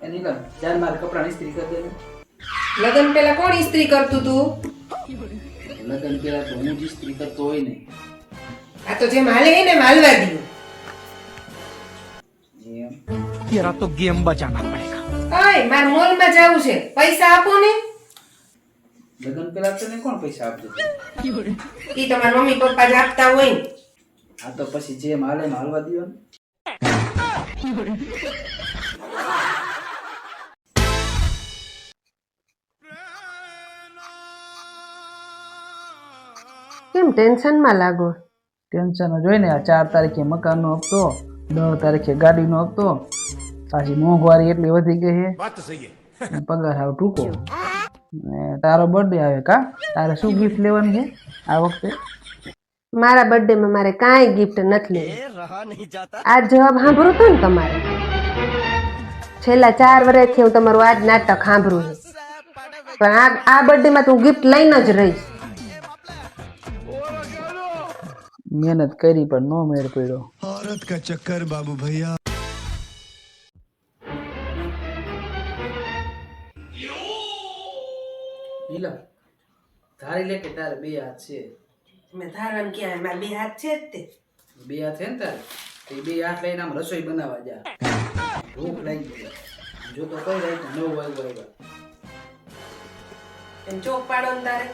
એની કર ચાલ માર કપડાં ઇસ્ત્રી કરી દે. લગ્ન પહેલા કોણ ઇસ્ત્રી કરતું તું? લગન પેલા તો હું જ ઇસ્ત્રી કરતો હોય ને. આ તો જેમ હાલે એને હાલવા દીધું. એમ तेरा तो गेम बचाना पड़ेगा. ઓય માર મોલમાં જાવું છે, પૈસા આપો ને. લગન પેલા તને કોણ પૈસા આપતું? ઈ તો મારા મમ્મી પપ્પા જ આપતા હોય ને. આ તો પછી જેમ હાલે એમ હાલવા દીધો ને. કેમ ટેન્શનમાં લાગો? ટેન્શન જ હોય ને. આ 4 તારીખે મકાનનો હપ્તો, 10 તારીખે ગાડીનો હપ્તો, પાછી મોંઘવારી એટલી વધી ગઈ છે. बात तो सही है. ને પગાર હાવ ટૂંકો. ને તારો બર્થડે આવે કા? તારે શું ગિફ્ટ લેવાની છે આ વખતે? મારા બર્થડે માં મારે કાંઈ ગિફ્ટ નથી લેવી. रहा नहीं जाता. આ જવાબ સાંભળો તો ને તમારે. છેલ્લા 4 વર્ષથી હું તમારું આજ નાટક સાંભળું છું, પણ આ બર્થડે માં તો હું ગિફ્ટ લઈને જ રહીશ. મહેનત કરી પણ નો મેળ પડ્યો. औरत का चक्कर बाबू भैया. નીલમ ધારી લે કે તારે 2 હાથ છે. મેં ધારણ ક્યાં, મારા 2 હાથ છે જ તે. 2 હાથ છે ને તારે? તો 2 હાથ લઈને આમ રસોઈ બનાવવા જા. ભૂખ લાગી ગઈ. જો તો કઈ રાત 9 વાગ્યા. એમ ચોક પાડો ને તારે.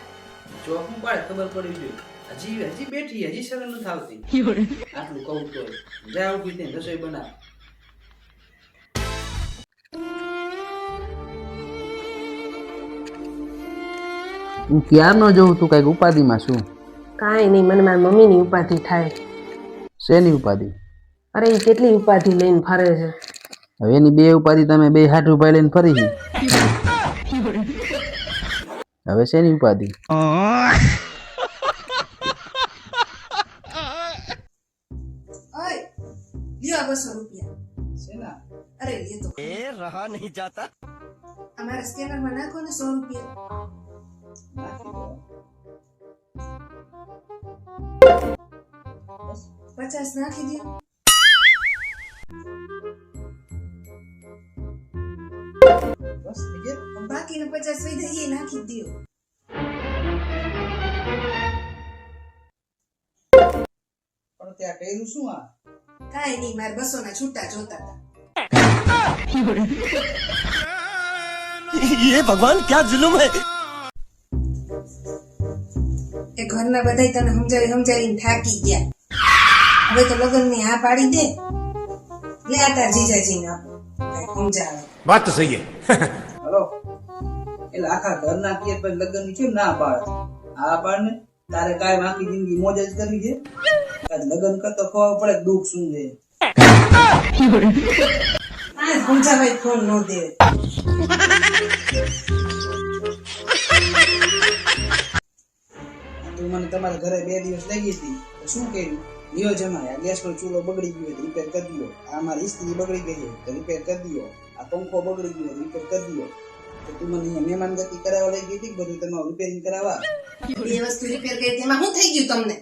ચોક નું પાડે ખબર પડવી જોઈએ. હજી બેઠી, હજી શરમ નથી આવતી. આટલું કહું તો જા ઉભી થઈને રસોઈ બનાવ. હું ક્યારનો જોઉં તું કઈક ઉપાધિમાં શું? કાંઈ નહીં, મને મારી મમ્મીની ઉપાધિ થાય. શેની ઉપાધિ? અરે એ કેટલી ઉપાધિ લઈને ફરે છે. હવે એની 2 ઉપાધિ તમે 2 હાથ ઉપાય લઈને ફરી છે. હવે શેની ઉપાધિ? ઓય લ્યો 200 રૂપિયા. શેના? અરે એ તો रहा नहीं जाता. અમારા સ્કેનર માં નાખો ને 100 રૂપિયા. નાખી દો. 50 નાખી દો. બસ થઈ ગયા? બાકીના 50 વૈધા એ નાખી દો. પણ ત્યાં કર્યું શું આ? કાંઈ નહીં, મારે 200 ના છૂટા જોતા હતા. ये भगवान क्या जुल्म है. એ ઘરના બધાય તને સમજાવીને થાકી ગયા. હવે તો લગ્નની હા પાડી દે. લે આ તાર જીજાજીને આપો, કાંઈ સમજાવે. बात तो सही है. હલો એટલે આખા ઘરના કે પછી લગ્ન કેમ ના પાડે? આ પાડ ને. તારે કાંઈ આખી જિંદગી મોજ જ કરવી છે? કાંઈ લગ્ન કરતો ખબર પડે કે દુઃખ શું છે. આ સમજાવે ફોન ન દે. તું મને તમારા ઘરે 2 દિવસ લઈ ગઈ હતી તો શું કર્યું? લ્યો જમાય, આ ગેસ નો ચૂલો બગડી ગયો તો રિપેર કરી દો. આ મારી ઇસ્ત્રી બગડી ગઈ છે તો રિપેર કરી દો. આ પંખો બગડી ગયો તો રિપેર કરી દો. તો તું મને અહીંયા મહેમાન ગતિ કરાવવા લઈ ગઈ હતી કે બધું તમારું રિપેરિંગ કરાવવા? એ વસ્તુ રિપેર કરી તેમાં શું થઈ ગયું તમને?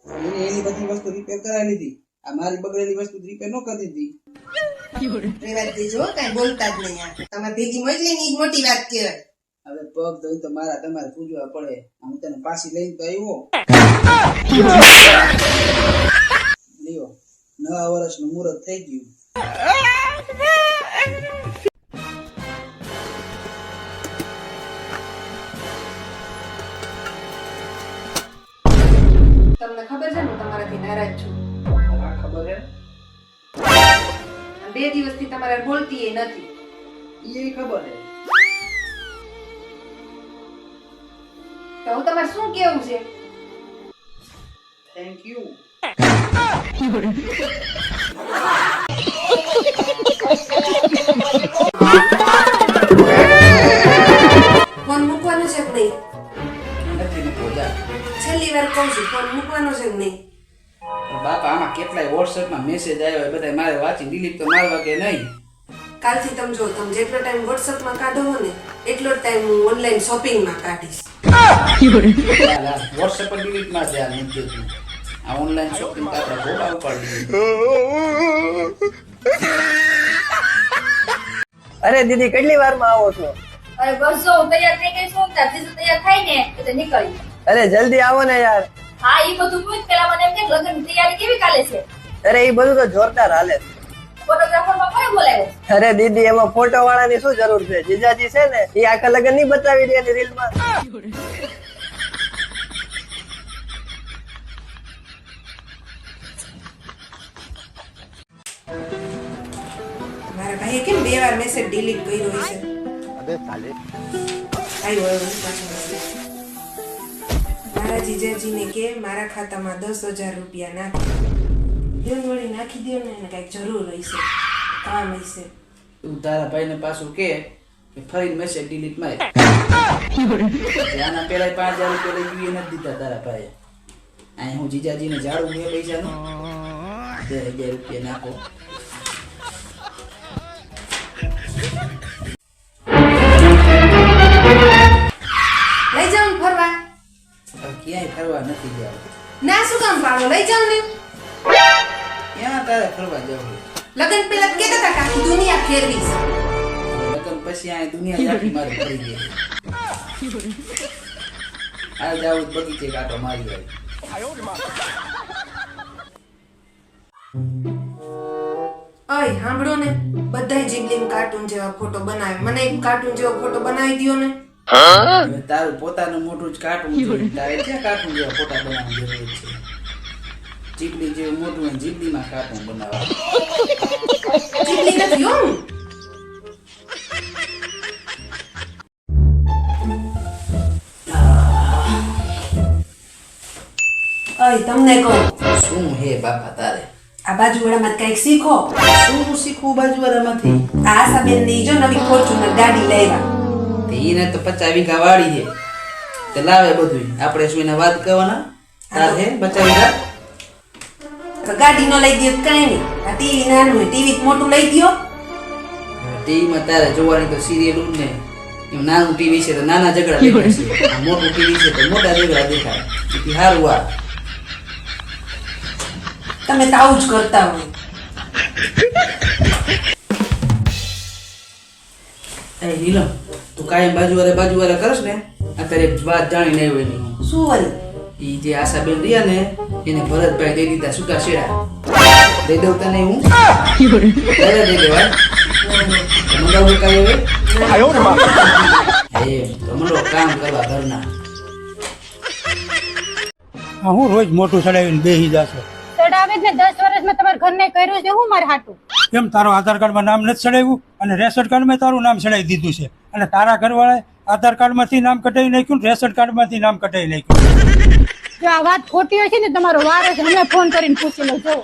એને એની બધી વસ્તુ રિપેર કરાવી લીધી. આ મારી બગડેલી વસ્તુ રિપેર ન કરી દીધી. રેવા દેજો, કાંઈ બોલતા જ નહીં. આ તમારે ભેગી મોકલી ને ઈ જ મોટી વાત કહેવાય. હવે પગ ધોઈ તો મારા તમારે પૂજવા પડે. હું તને પાછી લઈને તો આવ્યો. લ્યો, નવા વર્ષનું મુહૂર્ત થઈ ગયું. તમને ખબર છે ને હું તમારાથી નારાજ છું. આ ખબર હે? 2 દિવસથી તમારે બોલતી એ નથી. એ ખબર હે. તો હું તમારે શું કેવું છે? Thank you. ફોન મૂકવાનો છે કે નહીં? નથી મૂકવો જા. છેલ્લી વાર કહું છું, ફોન મૂકવાનો છે કે નહીં? બાપા આમાં કેટલાય વોટ્સએપમાં મેસેજ આવ્યો હોય, બધા મારે વાંચી ડિલીટ તો મારવા કે નહીં. કાલથી તમે જો, તમે જેટલો ટાઈમ વોટ્સઅપમાં કાઢો હો ને એટલો ટાઈમ હું ઓનલાઈન શોપિંગમાં કાઢીશ. વોટ્સએપ પર ડિલીટ માર દે. આ નથી દેતું. આ ઓનલાઈન શોપિંગ તો આપણે ઘોડા ઉપાડી. અરે દીદી કેટલી વારમાં આવો છો? અરે બસ જો હું તૈયાર થઈ ગઈ છું ત્યાં જીજુ તૈયાર થાય ને એટલે નીકળી. અરે જલ્દી આવો ને યાર. હા એ બધું પૂછ પેલા મને એમ કે લગ્નની તૈયારી કેવી ચાલે છે? અરે એ બધું તો જોરદાર હાલે છે. ફોટોગ્રાફર માં કોને બોલાવ્યો? અરે દીદી એમાં ફોટો વાળાની શું જરૂર છે? જીજાજી છે ને એ આખા લગન નહીં બતાવી દે એની રીલમાં. મારા ભાઈએ કેમ 2 વાર મેસેજ ડિલીટ કર્યો હશે? આવ્યો પાછો મેસેજ. મારા જીજાજીને કે મારા ખાતામાં 10,000 રૂપિયા નાખી દેવ, વળી નાખી દો ને, એને કઈક જરૂર હશે, કામ હશે. તું તારા ભાઈને પાછું કે ફરી મેસેજ ડિલીટ માર. આના પેલા 5,000 રૂપિયા લઈ ગયું નથી દીધા તારા ભાઈએ. અહીં હું જીજાજીને જાડું મેં પૈસાનું 10,000 રૂપિયા નાખો. લઈ જાઉં ને ફરવા? હવે ક્યાંય ફરવા નથી જવું. ના શું કામ પાડો? લઈ જાઉં ને. ક્યાં તારે ફરવા જવું? લગન પેલા કેતા હતા કે આખી દુનિયા ફેરવીશ. લગ્ન પછી આ દુનિયા જ આખી મારી ફરી ગઈ. આ જાવું બગીચે કાંટો મારી આવી. ઓય સાંભળો ને, બધાય જીબલીમ કાર્ટૂન જેવા ફોટો બનાવે. મને એક કાર્ટૂન જેવો ફોટો બનાવી દ્યો ને. હવે તારું પોતાનું મોટું જ કાટવું જોઈએ. તારે ક્યાં કાટવું જેવા ફોટા બનાવવાની જરૂર છે? જીબલી જેવું મોટું હોય જીબલીમાં કાટવું બનાવવા. જીબલી નથી હો હું. ઓય તમને કહું, શું હે બાપા તારે? આ બાજુવાળામાં કંઈક શીખો. શું શીખવું બાજુવાળામાંથી? આ આશાબેન ની જો નવી ફોર્ચ્યુનર ગાડી લાવ્યા. એને તો 50 વીઘા વાડી છે તે લાવે બધું. આપણે શું એને વાત કરવાના? તાર હે 50 વીઘા? તો ગાડી નો લઈ દો કઈ નહીં. આ ટીવી નાનું હોય, ટીવી મોટું લઈ દો. ટીવીમાં તારે જોવાની તો સિરિયલ ને એમ. નાનું ટીવી છે તો નાના ઝઘડા દેખાય છે, આ મોટું ટીવી છે તો મોટા ઝઘડા દેખાય. એથી સારું આ. તમે તો આવું જ કરતા હોય. એ નીલમ, તું કાયમ બાજુવાળા કરસ ને, અત્યારે એક વાત જાણી નહીં હોય ની. શું વળી? ઈ જે આશાબેન રહ્યા ને એને ભરતભાઈ દઈ દીધા છૂટા છેડા. દઈ દઉં તને હું? ત્યારે દઈ દેવાય. મંગાવું કાંઈ હવે? એ તો મંડો કામ કરવા ઘરના. હા, હું રોજ મોટું ચડાવીને બેસી જાશો. ચડાવે જ ને 10 વર્ષમાં તમારા ઘરને કર્યું છે હું મારે હાટું. કેમ તારું આધાર કાર્ડમાં નામ નથી ચડાવ્યું અને રેશન કાર્ડમાં તારું નામ ચડાવી દીધું છે, અને તારા ઘરવાળાએ આધાર કાર્ડમાંથી નામ કટાવી નાખ્યું, રેશન કાર્ડમાંથી નામ કટાવી નાખ્યું. જો આ વાત ખોટી હશે ને તમારો વાર હશે, હમણાં ફોન કરીને પૂછી લો. જો